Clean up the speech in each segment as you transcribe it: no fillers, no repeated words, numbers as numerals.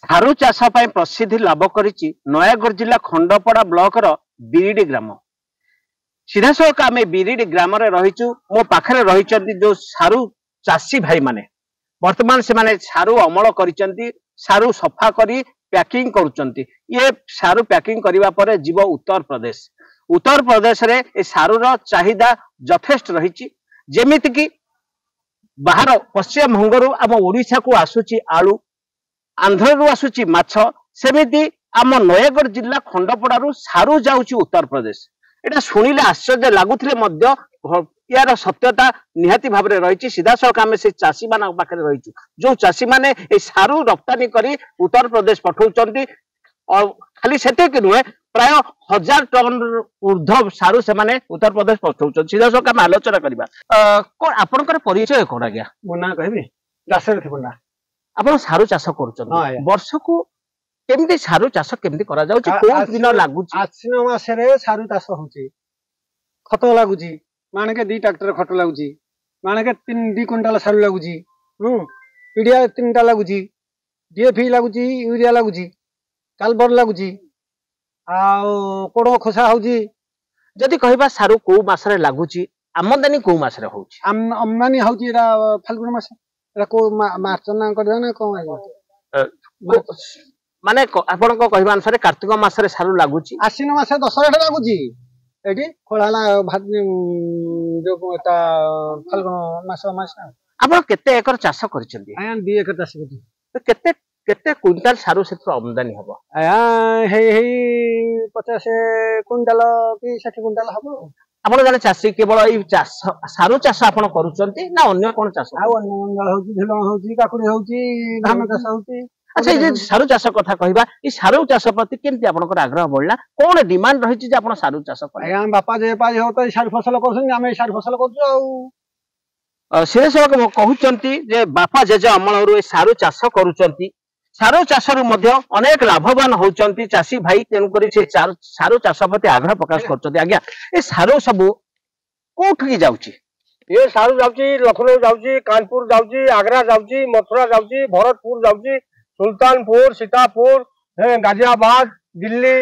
सारू चाष प्रसिद्धि लाभ कर नयागढ़ जिला खंडपड़ा ब्लॉक बिरिडी ग्राम सीधा सख आम बिरिडी ग्राम रहीचु मो पाखे रही जो सारू चाषी भाई माने वर्तमान से माने सारू अमल करिसेंती सारू सफा करी पैकिंग करुचंती ये सारू पैकिंग करिबा परे जीव उत्तर प्रदेश रे ए सारूर चाहिदा यथेष्ट रही जेमिति कि बाहर पश्चिम बंगरू आम ओडिशा को आसुची आलू आंध्र रु आसुची माछ सेमिति आम नयागढ़ जिला खंडपड़ारू सारू जाउची उत्तर प्रदेश एटा सुनिले आश्चर्य लागुथिले मध्य यार सत्यता निहाती भाव में रही सीधा सख आम से चाषी मान पाखे रही जो चाषी मैंने सारू रप्तानी करी उत्तर प्रदेश पठाउछंती और खाली सेतिक नुहे प्राय 1000 टन ऊर्ध्व सारू से माने उत्तर प्रदेश पठाउछंती सीधा सख आम आलोचना करबा कोन आपनकर परिचय कोन आज्ञा मो ना कहबी दासर थिबना आपण सारू चाष करूछंती वर्ष को केमती सारू चाष केमती करा जाउची कोन दिन लागुची आश्विन मास रे सारू चाष होची खत लागुची माने के 2 ट्रैक्टर खत लागुची माने के 2 क्विंटल सारू लागुची पीडिया 3टा लागुची डीएफी लागुची यूरिया लागुची कालबर लागुची आ कोडो खोसा होची जदि कहबा सारू को मास रे लागुची आमदानी को मास रे होची आमदानी होची एरा फाल्गुन मास एरा को मार्च ना कर ना को माने आपण को कहबा अनुसार कार्तिक मास रे सारू लागुची आश्विन मास 10 रे लागुची एटी खोलाला भात जो एटा फाल्गुन मास आपण केते एकर चाष करचंती आया 2 एकर चाष करची तो केते केते क्विंटल सारू सेत्र आमदानी हबो आया हे 50 क्विंटल की 60 क्विंटल हबो आपण जाने चाषी केवल ई चाष सारू चाष आपण करूचंती ना अन्य कोन चाष आ अन्य मंगल होची झिलण होची काकुडी होची धान चाष होची अच्छा ये सारू चाष कथा कहबा ई सारू चाष प्रति केमती आपनकर आग्रह बढ़ला कोन डिमांड रही जे आपण सारू चाष कर आया बापा जे पाज हो त सारू फसल करछन हम सारू फसल करछु आ सिरे सब कहउचंती जे बापा जेजे अमलरू ए सारू चाष करूचंती सारू चाष रु मध्य अनेक लाभवान होचंती चाषी भाई तेनु करी से सारू चाष प्रति आग्रह प्रकाश करचंती आज्ञा ए सारू सब कोठी जाउची ये सारू जाउची लखनऊ जाउची कानपुर जाउची आगरा जाउची मथुरा जाउची भरतपुर जाउची सुल्तानपुर सीतापुर गाजियाबाद दिल्ली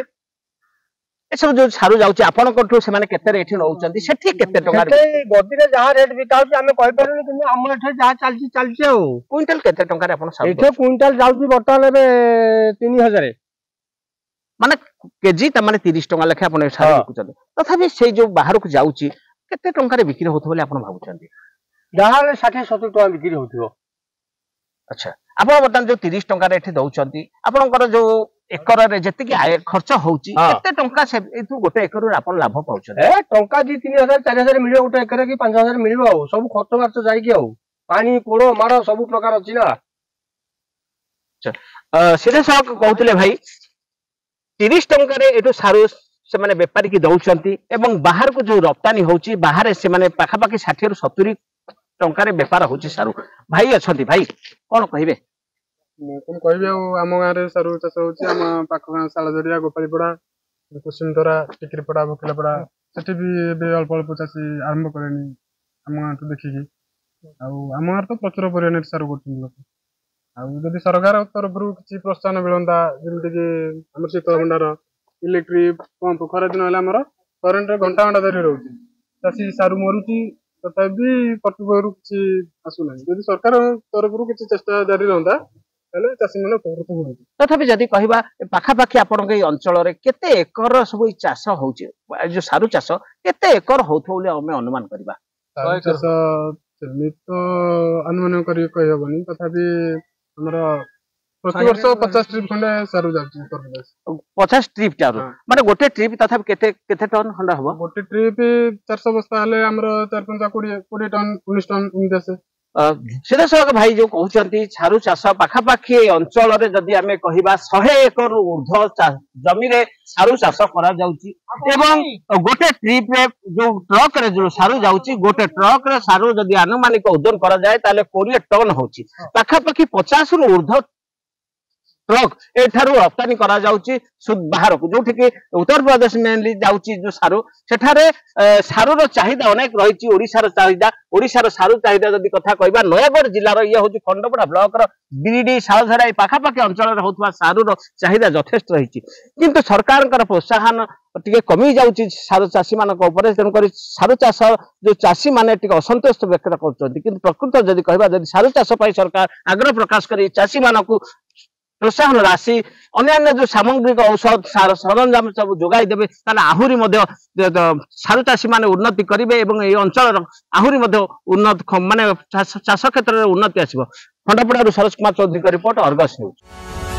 ए सब जो सारू जाउची आपन कोठु से माने केते रेट नउचंती सेठी केते टका रे गदी रे जहा रेट बिकाउची हमें कहि परनी कि हम एठे जहा चालची हो क्विंटल केते टका रे आपन सारू एठे क्विंटल जाउची बर्तन लेबे 3000 माने केजी त माने 30 टका लेखे आपन सारू बिकुचंती तथापि से जो बाहर को जाउची केते टका रे बिक्री होतो बोले आपन भाबुचंती जहा रे 60 70 टका बिक्री होतिबो अच्छा आपण बर्तन जो 30 टका रे एठे दउचंती आपनकर जो एकर रे जति कि आय खर्च होउची केते टका से एतु गोटे एकर रे आपन लाभ पाउछन ए टका जी 3000 4000 मिलियो गोटे एकर कि 5000 मिलियो आ सब खर्च खर्च जाई कि आ पानी पोड़ो मारो सब प्रकार अछि ना अच्छा सीधे सक कहउतले भाई 30 टका रे एटु सारू से माने व्यापारी की दउचंती एवं बाहर को जो रप्तानी होउची बाहर से माने पाखा पाखी 60 रु 70 टका रे व्यापार होउची सारू भाई अछंती भाई कोन कहिबे कोन कहबे आम गाँ रे सारू चाष होची आम पाख गाँ सालजरिया गोपालीपड़ा कुसुमतरा टिकरीपड़ा भोकिलापड़ा सेठी भी बे अल्प अल्प चाषी आरंभ करेनी आम गाँ तो देखिकी आम गाँ तो प्रचुर परिमाण सारू करछन लोक जदि सरकार तरफ किसी प्रोत्साहन मिलंदा जेमति कि हमर शीतल भंडार इलेक्ट्रिक पंप खरा दिन होला हमर करेंट रे घंटा घंटा धरि रहउची चाषी सारू मरुची तथापि कटुबरू किसी आसु नाही जदि सरकार तरफ किसी चेष्टा जारी रहंदा चाषी मैंने उपकृत हुए तथापि जदि कहबा पाखा पाखी आपन के अंचल रे केते एकर सब चाष होउची जो सारू चाष केते एकर होथो बोले हमें अनुमान करबा सारू चाष सेमी तो अनुमान करी कहि हबनी तथापि हमर प्रति वर्ष 50 ट्रिप खंडे सारू जाउची उत्तर प्रदेश 50 ट्रिप चारू माने गोटे ट्रिप तथापि केते केते टन खंडा हबो गोटे ट्रिप 400 बस्ता हले हमर 4 5 20 टन 19 टन उनदेसे सीधा सड़क भाई जो कहते सारू चाष पाखापाखी अंचल जदि आम कह 100 एकर ऊर्ध जमी रे सारू चाष करा गोटे ट्रिप रे जो ट्रक रे जो सारू जाउची गोटे ट्रक रे सारू जदि आनुमानिक ओजन करा जाए ताले 20 टन होची पाखापाखी 50 रु ऊर्ध ट्रक एठारु रप्तानी करा जाउची बाहर को जोठी कि उत्तर प्रदेश मेनली जाउची जो सारू सेठारे सारूर चाहिदा अनेक रही ओडिशार चाहिदा ओडिशार सारू चाहिदा जदि कथा कहबा नयागढ़ जिल्लार ये होची खंडपड़ा ब्लॉक रो बिरिडी सालझराई पाखापाखि अंचल होतबा सारूर चाहिदा यथेष्ट रही किंतु सरकार प्रोत्साहन टिके कमी जाउची सारू चाषी मानक ऊपर तेन करी सारू चाष जो चाषी माने टिके असंतोष व्यक्त करछन्ती किंतु प्रकृत जदि कहबा जदि सारू चाष पई सरकार आग्रह प्रकाश करी चाषी मानक प्रोत्साहन राशि अन्य जो सामग्रिक औषध सार सरंजाम सब जोगाई देवे आहुरी सारू चाषी माने उन्नति करेंगे और ये अंचल आहुरी उन्नत माने चाष क्षेत्र में उन्नति आसो खंडपड़ा सरोज कुमार चौधरी का रिपोर्ट अर्गस न्यूज।